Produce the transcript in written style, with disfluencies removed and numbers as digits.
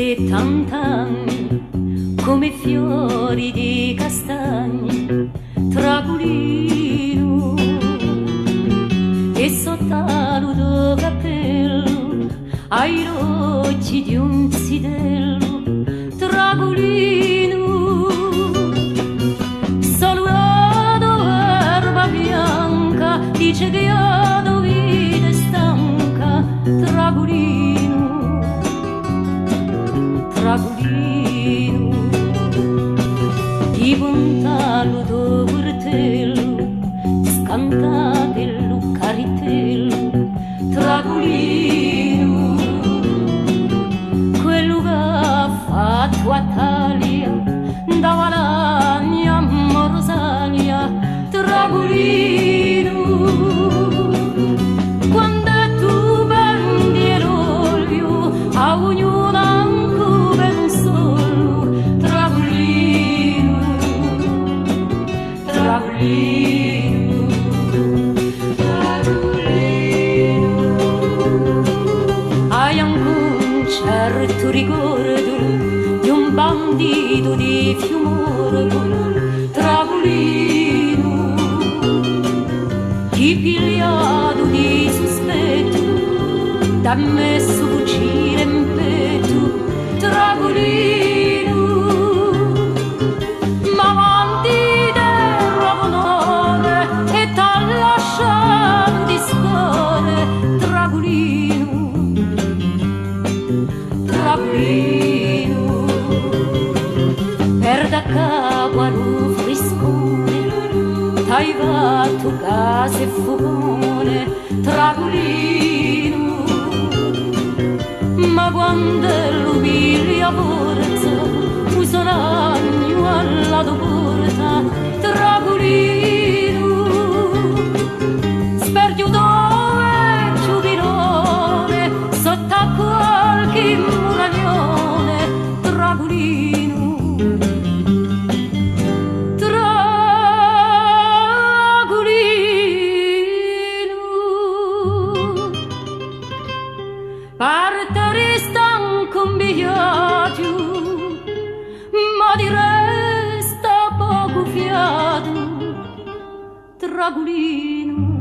e tant'anni come fiori di castagni tragulino e sotto cappello ai rocci di un zidello tragulino saluto erba bianca dice che io vita stanca tragulino di puntallo do portello scantatello caritello tragulino quello che ha fatto a Talia da Valagna a Rosalia tragulino quando tu prendi l'olio a ognuno anche per un solo tragulino hai anche un certo ricordo di un bandito di Fiumorgo tragulino chi pigliato di sospetto da messo fucile in petto tragulino ma avanti del rovonore e t'ha lasciato di score tragulino per da capo allo friscone t'hai fatto casa e fugone tragulino ma quando l'umilia forza uso l'agno alla tua porta tragulino spergiuto e giubilone sotto a qualche muraglione tragulino partere stanco imbigliato ma di resta poco fiato tragulino